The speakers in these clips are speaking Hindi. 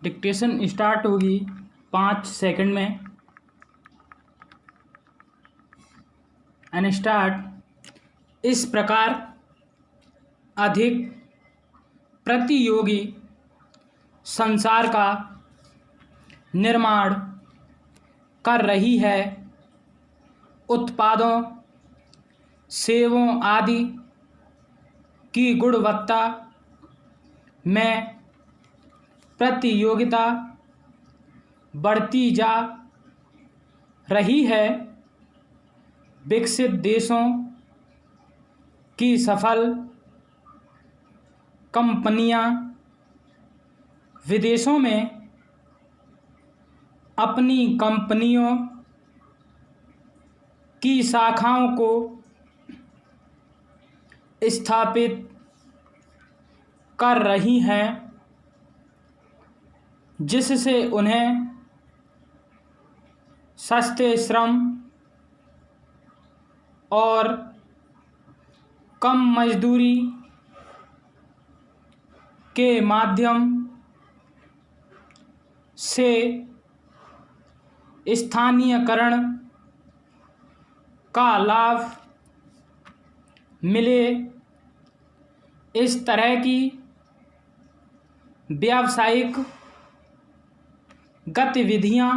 डिक्टेशन स्टार्ट होगी 5 सेकंड में। And start. इस प्रकार अधिक प्रतियोगी संसार का निर्माण कर रही है। उत्पादों, सेवाओं आदि की गुणवत्ता में प्रतियोगिता बढ़ती जा रही है। विकसित देशों की सफल कंपनियां विदेशों में अपनी कंपनियों की शाखाओं को स्थापित कर रही हैं, जिससे उन्हें सस्ते श्रम और कम मजदूरी के माध्यम से स्थानीयकरण का लाभ मिले। इस तरह की व्यावसायिक गतिविधियां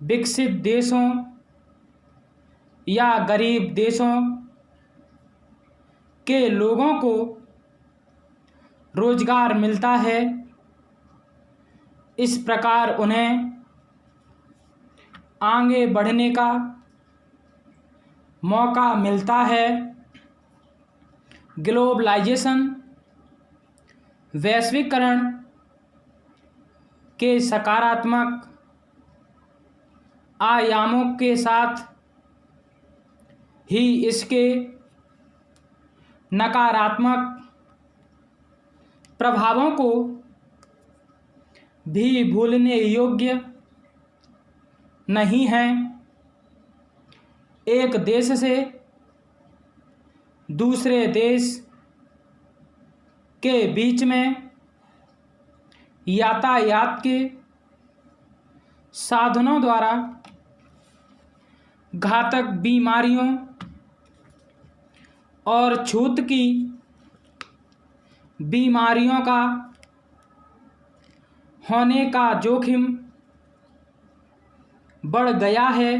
विकसित देशों या गरीब देशों के लोगों को रोजगार मिलता है। इस प्रकार उन्हें आगे बढ़ने का मौका मिलता है। ग्लोबलाइजेशन वैश्वीकरण के सकारात्मक आयामों के साथ ही इसके नकारात्मक प्रभावों को भी भूलने योग्य नहीं है। एक देश से दूसरे देश के बीच में यातायात के साधनों द्वारा घातक बीमारियों और छूत की बीमारियों का होने का जोखिम बढ़ गया है।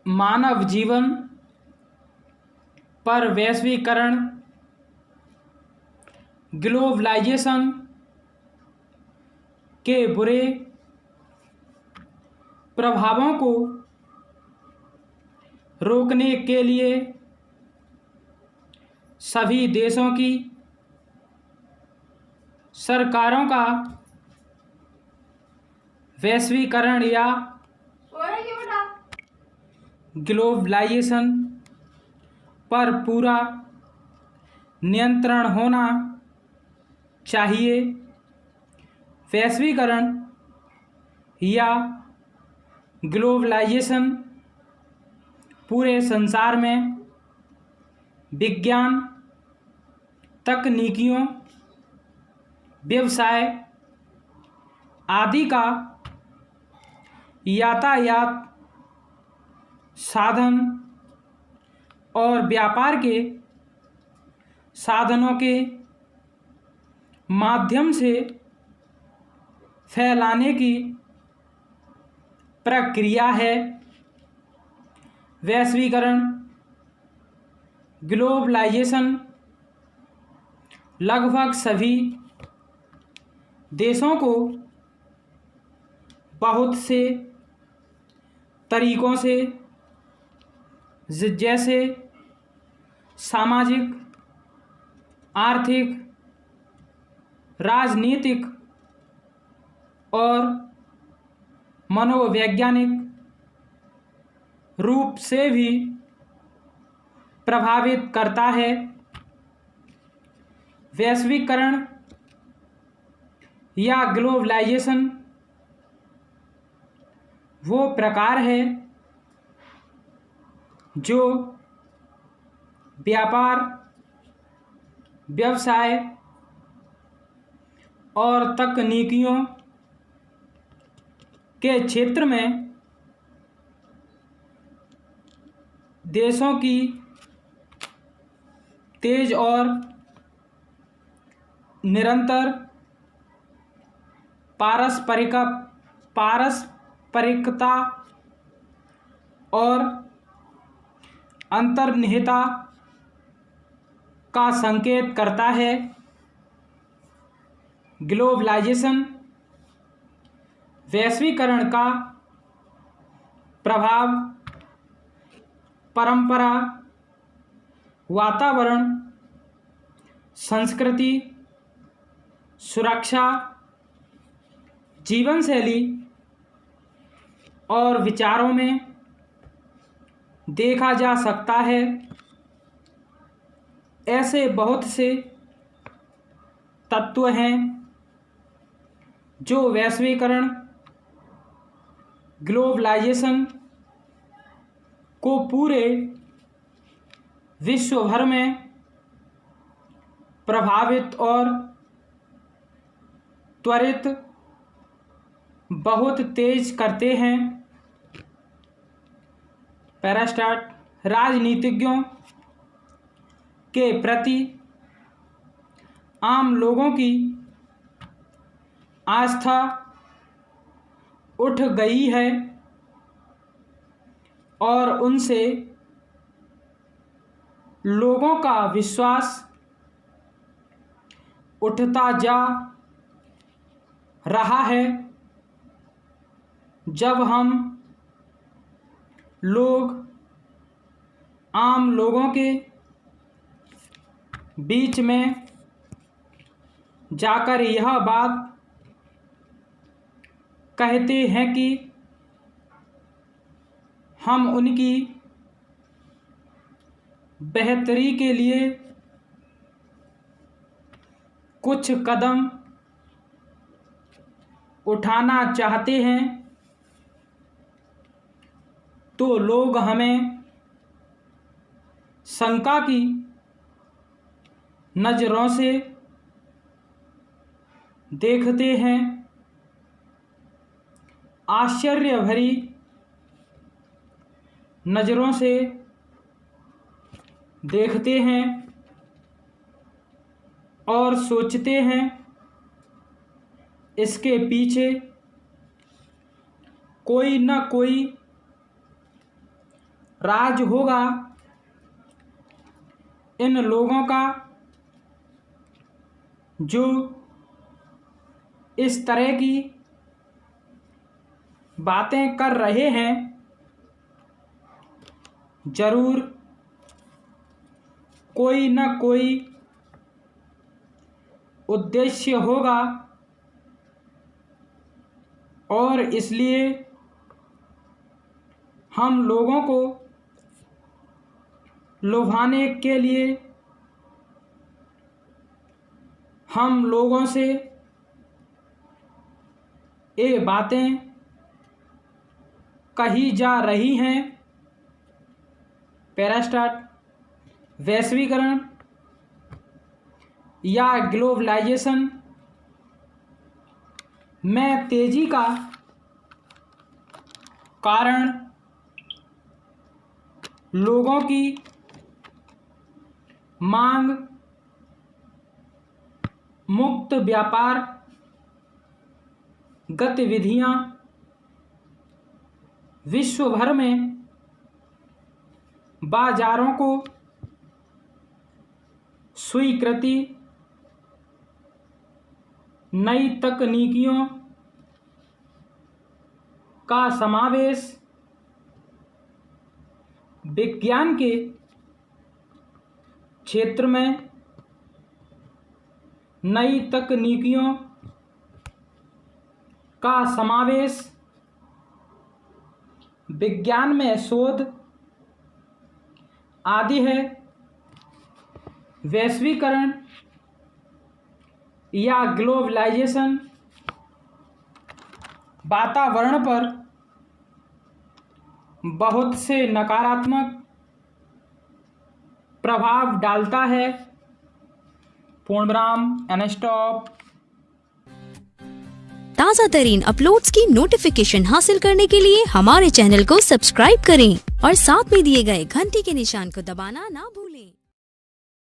मानव जीवन पर वैश्वीकरण ग्लोबलाइजेशन के बुरे प्रभावों को रोकने के लिए सभी देशों की सरकारों का वैश्वीकरण या ग्लोबलाइजेशन पर पूरा नियंत्रण होना चाहिए। वैश्वीकरण या ग्लोबलाइजेशन पूरे संसार में विज्ञान, तकनीकियों, व्यवसाय आदि का यातायात साधन और व्यापार के साधनों के माध्यम से फैलाने की प्रक्रिया है। वैश्वीकरण ग्लोबलाइजेशन लगभग सभी देशों को बहुत से तरीकों से, जैसे सामाजिक, आर्थिक, राजनीतिक और मनोवैज्ञानिक रूप से भी प्रभावित करता है। वैश्वीकरण या ग्लोबलाइजेशन वो प्रकार है जो व्यापार, व्यवसाय और तकनीकियों के क्षेत्र में देशों की तेज और निरंतर पारस्परिकता और अंतर्निहितता का संकेत करता है। ग्लोबलाइजेशन वैश्वीकरण का प्रभाव परंपरा, वातावरण, संस्कृति, सुरक्षा, जीवन शैली और विचारों में देखा जा सकता है। ऐसे बहुत से तत्व हैं जो वैश्वीकरण, ग्लोबलाइजेशन को पूरे विश्व भर में प्रभावित और त्वरित बहुत तेज करते हैं। पैरास्टार्ट राजनीतिज्ञों के प्रति आम लोगों की आस्था उठ गई है और उनसे लोगों का विश्वास उठता जा रहा है। जब हम लोग आम लोगों के बीच में जाकर यह बात कहते हैं कि हम उनकी बेहतरी के लिए कुछ कदम उठाना चाहते हैं, तो लोग हमें शंका की नज़रों से देखते हैं, आश्चर्य भरी नज़रों से देखते हैं और सोचते हैं इसके पीछे कोई न कोई राज होगा। इन लोगों का जो इस तरह की बातें कर रहे हैं, जरूर कोई न कोई उद्देश्य होगा और इसलिए हम लोगों को लुभाने के लिए हम लोगों से ये बातें कही जा रही हैं। पैरास्टार्ट वैश्वीकरण या ग्लोबलाइजेशन में तेजी का कारण लोगों की मांग, मुक्त व्यापार गतिविधियां, विश्व भर में बाजारों को स्वीकृति, नई तकनीकियों का समावेश, विज्ञान के क्षेत्र में नई तकनीकियों का समावेश, विज्ञान में शोध आदि है। वैश्वीकरण या ग्लोबलाइजेशन वातावरण पर बहुत से नकारात्मक प्रभाव डालता है। पूर्णविराम, एन स्टॉप। ताज़ा तरीन अपलोड्स की नोटिफिकेशन हासिल करने के लिए हमारे चैनल को सब्सक्राइब करें और साथ में दिए गए घंटी के निशान को दबाना ना भूलें।